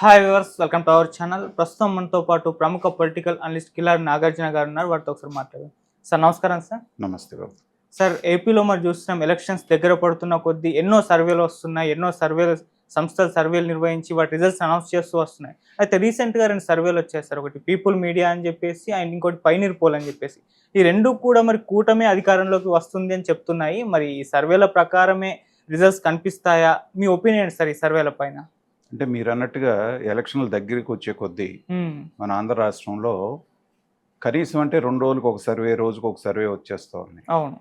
Hi viewers, welcome to our channel. ప్రస్తుతం మనతో పాటు ప్రముఖ పొలిటికల్ అనలిస్ట్ కిలారి నాగార్జున గారు ఉన్నారు. వారితో ఒకసారి మాట్లాడదాం. సార్ నమస్కారం సార్. నమస్తే బాబు. సార్, ఏపీలో మరి చూస్తున్నాం, ఎలక్షన్స్ దగ్గర పడుతున్న కొద్దీ ఎన్నో సర్వేలు వస్తున్నాయి. ఎన్నో సంస్థలు సర్వేలు నిర్వహించి వాటి రిజల్ట్స్ అనౌన్స్ చేస్తూ వస్తున్నాయి. అయితే రీసెంట్గా 2 సర్వేలు వచ్చాయి సార్. ఒకటి పీపుల్ మీడియా అని చెప్పేసి అండ్ ఇంకోటి పైనీర్ పోల్ అని చెప్పేసి. ఈ రెండు కూడా మరి కూటమి అధికారంలోకి వస్తుంది అని చెప్తున్నాయి. మరి ఈ సర్వేల ప్రకారమే రిజల్ట్స్ కనిపిస్తాయా? మీ ఒపీనియన్ సార్ ఈ సర్వేల పైన? అంటే మీరు అన్నట్టుగా ఎలక్షన్ల దగ్గరికి వచ్చే కొద్దీ మన ఆంధ్ర రాష్ట్రంలో కనీసం అంటే 2 రోజులకు ఒక సర్వే, రోజుకు ఒక సర్వే వచ్చేస్తూ ఉన్నాయి. అవును.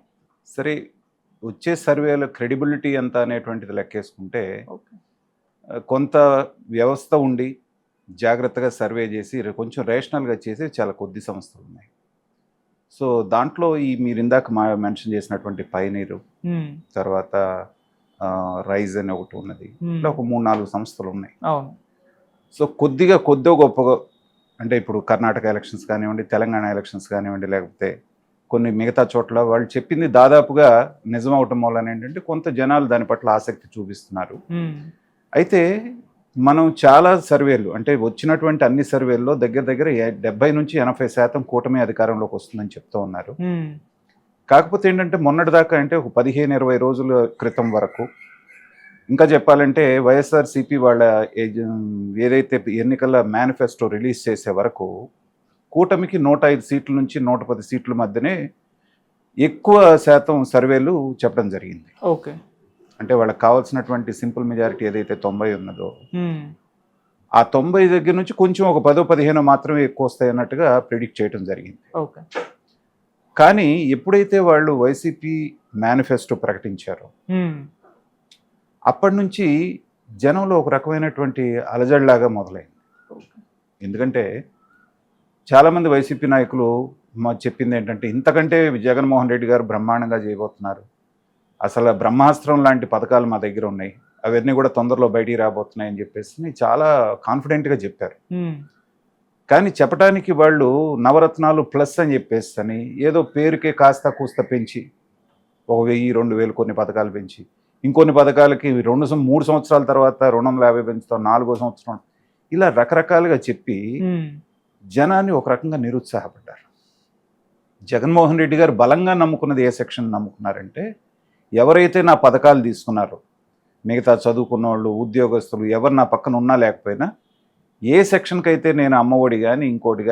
సరే, వచ్చే సర్వేల క్రెడిబిలిటీ ఎంత అనేటువంటిది లెక్కేసుకుంటే కొంత వ్యవస్థ ఉండి జాగ్రత్తగా సర్వే చేసి కొంచెం రేషనల్గా చేసి చాలా కొద్ది సంస్థలు ఉన్నాయి. సో దాంట్లో ఈ మీరు ఇందాక మెన్షన్ చేసినటువంటి పైనీరు, తర్వాత రైజ్ అని ఒకటి ఉన్నది, ఇట్లా ఒక 3-4 సంస్థలు ఉన్నాయి. సో కొద్దిగా గొప్పగా అంటే ఇప్పుడు కర్ణాటక ఎలక్షన్స్ కానివ్వండి, తెలంగాణ ఎలక్షన్స్ కానివ్వండి, లేకపోతే కొన్ని మిగతా చోట్ల వాళ్ళు చెప్పింది దాదాపుగా నిజం అవటం వలన ఏంటంటే కొంత జనాలు దాని పట్ల ఆసక్తి చూపిస్తున్నారు. అయితే మనం చాలా సర్వేలు అంటే వచ్చినటువంటి అన్ని సర్వేల్లో దగ్గర 70 నుంచి 80% కూటమి అధికారంలోకి వస్తుందని చెప్తూ ఉన్నారు. కాకపోతే ఏంటంటే మొన్నటిదాకా అంటే ఒక 15-20 రోజుల క్రితం వరకు, ఇంకా చెప్పాలంటే వైఎస్ఆర్సీపీ వాళ్ళ ఏదైతే ఎన్నికల మేనిఫెస్టో రిలీజ్ చేసే వరకు కూటమికి 105 సీట్ల నుంచి 110 సీట్ల మధ్యనే ఎక్కువ శాతం సర్వేలు చెప్పడం జరిగింది. ఓకే. అంటే వాళ్ళకి కావాల్సినటువంటి సింపుల్ మెజారిటీ ఏదైతే 90 ఉన్నదో ఆ 90 దగ్గర నుంచి కొంచెం ఒక 10-15 మాత్రమే ఎక్కువ వస్తాయి అన్నట్టుగా ప్రిడిక్ట్ చేయడం జరిగింది. ఓకే. కానీ ఎప్పుడైతే వాళ్ళు వైసీపీ మేనిఫెస్టో ప్రకటించారో అప్పటి నుంచి జనంలో ఒక రకమైనటువంటి అలజడిలాగా మొదలైంది. ఎందుకంటే చాలామంది వైసీపీ నాయకులు చెప్పింది ఏంటంటే ఇంతకంటే జగన్మోహన్ రెడ్డి గారు బ్రహ్మాండంగా చేయబోతున్నారు, అసలు బ్రహ్మాస్త్రం లాంటి పథకాలు మా దగ్గర ఉన్నాయి, అవన్నీ కూడా తొందరలో బయటికి రాబోతున్నాయని చెప్పేసి చాలా కాన్ఫిడెంట్గా చెప్పారు. కానీ చెప్పడానికి వాళ్ళు నవరత్నాలు ప్లస్ అని చెప్పేసి అని ఏదో పేరుకే కాస్త కూస్త పెంచి 1000-2000 కొన్ని పథకాలు పెంచి ఇంకొన్ని పథకాలకి 3 సంవత్సరాల తర్వాత 250 పెంచుతాం, 4వ సంవత్సరం, ఇలా రకరకాలుగా చెప్పి జనాన్ని ఒక రకంగా నిరుత్సాహపడ్డారు. జగన్మోహన్ రెడ్డి గారు బలంగా నమ్ముకున్నది ఏ సెక్షన్ నమ్ముకున్నారంటే, ఎవరైతే నా పథకాలు తీసుకున్నారో మిగతా చదువుకున్న వాళ్ళు, ఉద్యోగస్తులు ఎవరు నా పక్కన ఉన్నా లేకపోయినా ఏ సెక్షన్కి అయితే నేను అమ్మఒడి కానీ ఇంకోటి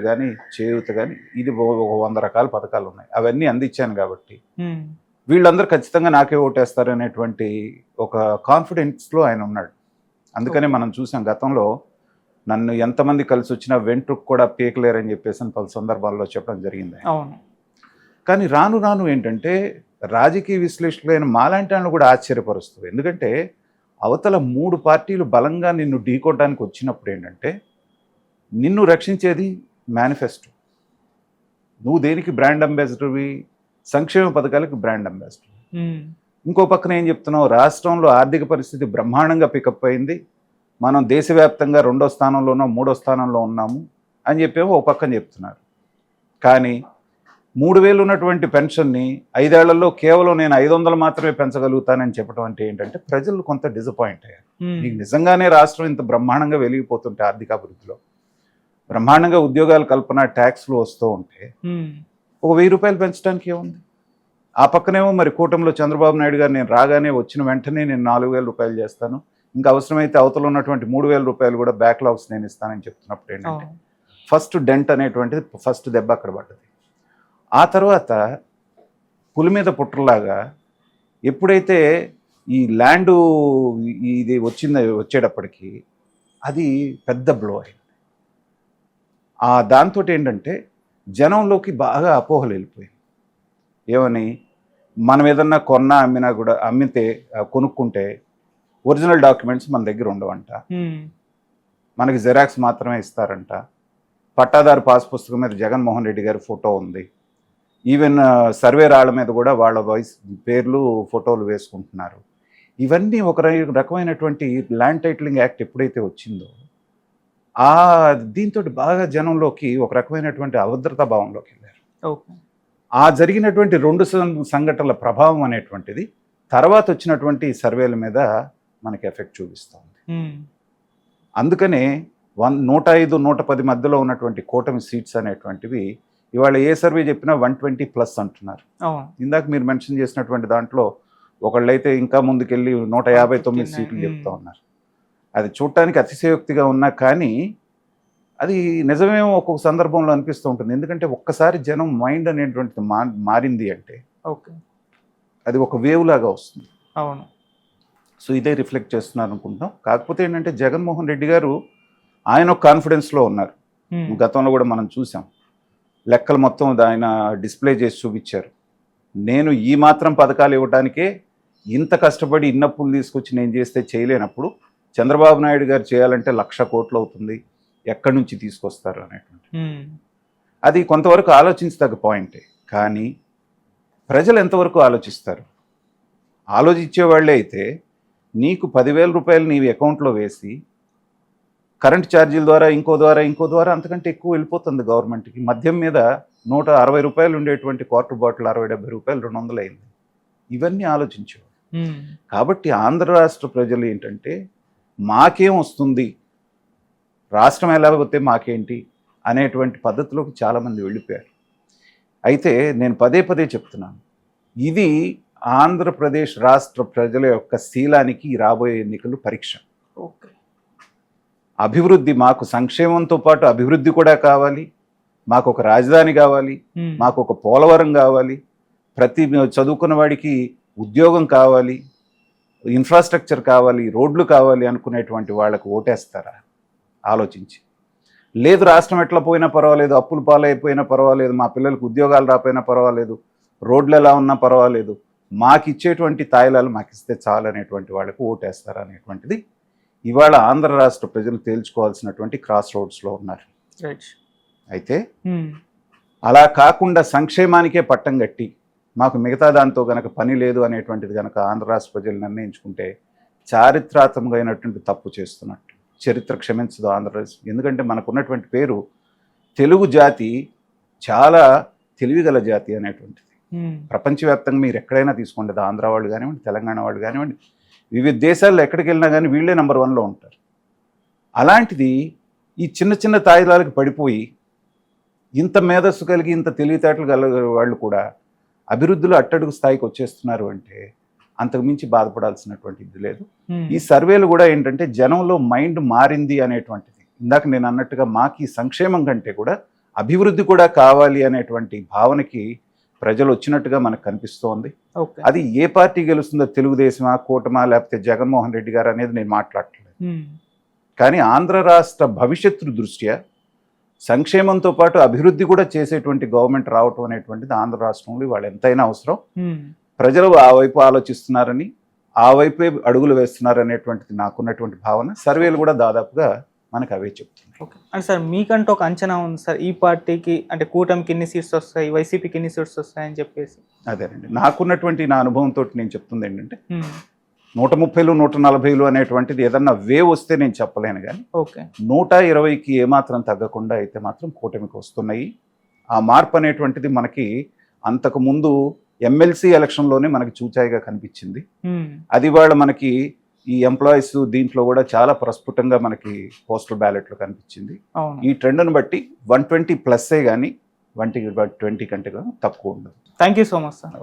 కానీ చేయూత కానీ ఇది 100 రకాల పథకాలు ఉన్నాయి, అవన్నీ అందించాను కాబట్టి వీళ్ళందరూ ఖచ్చితంగా నాకే ఓటేస్తారు అనేటువంటి ఒక కాన్ఫిడెన్స్లో ఆయన ఉన్నాడు. అందుకనే మనం చూసాం గతంలో నన్ను ఎంతమంది కలిసి వచ్చినా వెంట్రుకు కూడా పీకలేరని చెప్పేసి పలు సందర్భాల్లో చెప్పడం జరిగింది. కానీ రాను ఏంటంటే రాజకీయ విశ్లేషకులైన మాలాంటి వాళ్ళు కూడా ఆశ్చర్యపరుస్తుంది. ఎందుకంటే అవతల 3 పార్టీలు బలంగా నిన్ను ఢీకొట్టడానికి వచ్చినప్పుడు ఏంటంటే నిన్ను రక్షించేది మేనిఫెస్టో, నువ్వు దేనికి బ్రాండ్ అంబాసిడర్వి, సంక్షేమ పథకాలకు బ్రాండ్ అంబాసిడర్. ఇంకో పక్కన ఏం చెప్తున్నావు, రాష్ట్రంలో ఆర్థిక పరిస్థితి బ్రహ్మాండంగా పికప్ అయింది, మనం దేశవ్యాప్తంగా 2వ స్థానంలోనో 3వ స్థానంలో ఉన్నాము అని చెప్పేమో ఒక పక్కన చెప్తున్నారు. కానీ 3000 ఉన్నటువంటి పెన్షన్ని 5 ఏళ్లలో కేవలం నేను 500 మాత్రమే పెంచగలుగుతానని చెప్పడం అంటే ఏంటంటే ప్రజలు కొంత డిసప్పాయింట్ అయ్యారు. నీకు నిజంగానే రాష్ట్రం ఇంత బ్రహ్మాండంగా వెలిగిపోతుంటే, ఆర్థిక అభివృద్ధిలో బ్రహ్మాండంగా ఉద్యోగాల కల్పన, ట్యాక్స్లు వస్తూ ఉంటే ఒక 1000 రూపాయలు పెంచడానికి ఏముంది? ఆ పక్కనేమో మరి కూటమిలో చంద్రబాబు నాయుడు గారు నేను రాగానే వచ్చిన వెంటనే నేను 4000 రూపాయలు చేస్తాను, ఇంకా అవసరమైతే అవతల ఉన్నటువంటి 3000 రూపాయలు కూడా బ్యాక్లాగ్స్ నేను ఇస్తానని చెప్తున్నప్పుడు ఏంటంటే ఫస్ట్ డెంట్ అనేటువంటిది ఫస్ట్ దెబ్బ అక్కడ పడ్డది. ఆ తర్వాత పులి మీద పుట్టలాగా ఎప్పుడైతే ఈ ల్యాండు ఇది వచ్చేటప్పటికి అది పెద్ద బ్లో అయింది. దాంతో ఏంటంటే జనంలోకి బాగా అపోహలు వెళ్ళిపోయింది. ఏమని, మనం ఏదన్నా అమ్మితే కొనుక్కుంటే ఒరిజినల్ డాక్యుమెంట్స్ మన దగ్గర ఉండవంట, మనకి జెరాక్స్ మాత్రమే ఇస్తారంట, పట్టాదారు పాస్ పుస్తకం మీద జగన్మోహన్ రెడ్డి గారి ఫోటో ఉంది, ఈవెన్ సర్వే రాళ్ల మీద కూడా వాళ్ళ పేర్లు ఫోటోలు వేసుకుంటున్నారు. ఇవన్నీ ఒక రకమైనటువంటి ల్యాండ్ టైటిలింగ్ యాక్ట్ ఎప్పుడైతే వచ్చిందో దీంతో బాగా జనంలోకి ఒక రకమైనటువంటి అభద్రతా భావంలోకి వెళ్ళారు. జరిగినటువంటి 2 సంఘటనల ప్రభావం అనేటువంటిది తర్వాత వచ్చినటువంటి సర్వేల మీద మనకి ఎఫెక్ట్ చూపిస్తుంది. అందుకనే 105, 110 మధ్యలో ఉన్నటువంటి కూటమి సీట్స్ అనేటువంటివి ఇవాళ ఏ సర్వే చెప్పినా 120+ అంటున్నారు. అవును. ఇందాక మీరు మెన్షన్ చేసినటువంటి దాంట్లో ఒకళ్ళైతే ఇంకా ముందుకెళ్ళి 159 సీట్లు చెప్తా ఉన్నారు. అది చూడటానికి అతిశయోక్తిగా ఉన్నా కానీ అది నిజమేమో ఒక్కొక్క సందర్భంలో అనిపిస్తూ ఉంటుంది. ఎందుకంటే ఒక్కసారి జనం మైండ్ అనేటువంటిది మారింది అంటే ఓకే. అది ఒక వేవ్ లాగా వస్తుంది. అవును. సో ఇదే రిఫ్లెక్ట్ చేస్తున్నారు అనుకుంటాం. కాకపోతే ఏంటంటే జగన్మోహన్ రెడ్డి గారు ఆయన ఒక కాన్ఫిడెన్స్లో ఉన్నారు. గతంలో కూడా మనం చూసాం. లెక్కలు మొత్తం ఆయన డిస్ప్లే చేసి చూపించారు. నేను ఈ మాత్రం పథకాలు ఇవ్వడానికే ఇంత కష్టపడి ఇన్నప్పులు తీసుకొచ్చి నేను చేస్తే చేయలేనప్పుడు చంద్రబాబు నాయుడు గారు చేయాలంటే 1,00,000 కోట్లు అవుతుంది, ఎక్కడి నుంచి తీసుకొస్తారు అనేటువంటి అది కొంతవరకు ఆలోచించదగ్గ పాయింటే. కానీ ప్రజలు ఎంతవరకు ఆలోచిస్తారు? ఆలోచించేవాళ్ళే అయితే నీకు 10,000 రూపాయలు నీవి అకౌంట్లో వేసి కరెంట్ ఛార్జీల ద్వారా ఇంకో ద్వారా అంతకంటే ఎక్కువ వెళ్ళిపోతుంది గవర్నమెంట్కి. మద్యం మీద 160 రూపాయలు ఉండేటువంటి క్వార్టర్ బాటిల్ 60-70 రూపాయలు 200 అయింది. ఇవన్నీ ఆలోచించేవాళ్ళు. కాబట్టి ఆంధ్ర రాష్ట్ర ప్రజలు ఏంటంటే మాకేం వస్తుంది, రాష్ట్రం ఎలా పోతే మాకేంటి అనేటువంటి పద్ధతిలోకి చాలామంది వెళ్ళిపోయారు. అయితే నేను పదే చెప్తున్నాను, ఇది ఆంధ్రప్రదేశ్ రాష్ట్ర ప్రజల యొక్క శీలానికి రాబోయే ఎన్నికలు పరీక్ష. ఓకే. అభివృద్ధి, మాకు సంక్షేమంతో పాటు అభివృద్ధి కూడా కావాలి, మాకు ఒక రాజధాని కావాలి, మాకు ఒక పోలవరం కావాలి, ప్రతి చదువుకున్న వాడికి ఉద్యోగం కావాలి, ఇన్ఫ్రాస్ట్రక్చర్ కావాలి, రోడ్లు కావాలి అనుకునేటువంటి వాళ్ళకు ఓటేస్తారా ఆలోచించి? లేదు రాష్ట్రం ఎట్లా పోయినా పర్వాలేదు, అప్పులు పాలైపోయినా పర్వాలేదు, మా పిల్లలకు ఉద్యోగాలు రాపోయినా పర్వాలేదు, రోడ్లు ఎలా ఉన్నా పర్వాలేదు, మాకు ఇచ్చేటువంటి తాయిలాలు మాకు ఇస్తే చాలు అనేటువంటి వాళ్ళకు ఓటేస్తారా అనేటువంటిది ఇవాళ ఆంధ్ర రాష్ట్ర ప్రజలు తేల్చుకోవాల్సినటువంటి క్రాస్ రోడ్స్లో ఉన్నారు. అయితే అలా కాకుండా సంక్షేమానికే పట్టం కట్టి మాకు మిగతా దాంతో గనక పని లేదు అనేటువంటిది కనుక ఆంధ్ర రాష్ట్ర ప్రజలు నిర్ణయించుకుంటే చారిత్రాత్మకమైనటువంటి తప్పు చేస్తున్నట్టు. చరిత్ర క్షమించదు ఆంధ్రప్రదేశ్. ఎందుకంటే మనకున్నటువంటి పేరు తెలుగు జాతి చాలా తెలివిగల జాతి అనేటువంటిది. ప్రపంచవ్యాప్తంగా మీరు ఎక్కడైనా తీసుకోండి, ఆంధ్ర వాళ్ళు కానివ్వండి, తెలంగాణ వాళ్ళు కానివ్వండి, వివిధ దేశాల్లో ఎక్కడికి వెళ్ళినా కానీ వీళ్ళే నెంబర్ 1లో ఉంటారు. అలాంటిది ఈ చిన్న తాయిలాలకు పడిపోయి ఇంత మేధస్సు కలిగి ఇంత తెలివితేటలు గల వాళ్ళు కూడా అభివృద్ధిలో అట్టడుగు స్థాయికి వచ్చేస్తున్నారు అంటే అంతకుమించి బాధపడాల్సినటువంటి ఇది లేదు. ఈ సర్వేలు కూడా ఏంటంటే జనంలో మైండ్ మారింది అనేటువంటిది. ఇందాక నేను అన్నట్టుగా మాకు ఈ సంక్షేమం కంటే కూడా అభివృద్ధి కూడా కావాలి అనేటువంటి భావనకి ప్రజలు వచ్చినట్టుగా మనకు కనిపిస్తోంది. అది ఏ పార్టీ గెలుస్తుందో, తెలుగుదేశమా, కూటమా, లేకపోతే జగన్మోహన్ రెడ్డి గారు అనేది నేను మాట్లాడట్లేదు. కానీ ఆంధ్ర రాష్ట్ర భవిష్యత్తు దృష్ట్యా సంక్షేమంతో పాటు అభివృద్ధి కూడా చేసేటువంటి గవర్నమెంట్ రావటం అనేటువంటిది ఆంధ్ర రాష్ట్రంలో వాళ్ళు ఎంతైనా అవసరం. ప్రజలు ఆ వైపు ఆలోచిస్తున్నారని, ఆ వైపే అడుగులు వేస్తున్నారు అనేటువంటిది నాకున్నటువంటి భావన. సర్వేలు కూడా దాదాపుగా మనకు అవే చెప్తున్నాయి. అంటే సార్ మీకంటూ ఒక అంచనా ఉంది సార్, ఈ పార్టీకి అంటే కూటమికి ఎన్ని సీట్స్ వస్తాయి, వైసీపీకి ఎన్ని సీట్స్ వస్తాయని చెప్పేసి? అదేనండి, నాకున్నటువంటి నా అనుభవంతో నేను చెప్తుంది ఏంటంటే 130, 140 అనేటువంటిది ఏదన్నా వే వస్తే నేను చెప్పలేను, కానీ 120కి ఏమాత్రం తగ్గకుండా అయితే మాత్రం కూటమికి వస్తున్నాయి. ఆ మార్పు అనేటువంటిది మనకి అంతకు ముందు ఎమ్మెల్సీ ఎలక్షన్లోనే మనకి చూచాయిగా కనిపించింది. అది వాళ్ళ మనకి ఈ ఎంప్లాయీస్ దీంట్లో కూడా చాలా ప్రస్ఫుటంగా మనకి పోస్టల్ బ్యాలెట్లో కనిపించింది. ఈ ట్రెండ్ను బట్టి 120+, కానీ 120 కంటే తక్కువ ఉండదు. Thank you so much sir.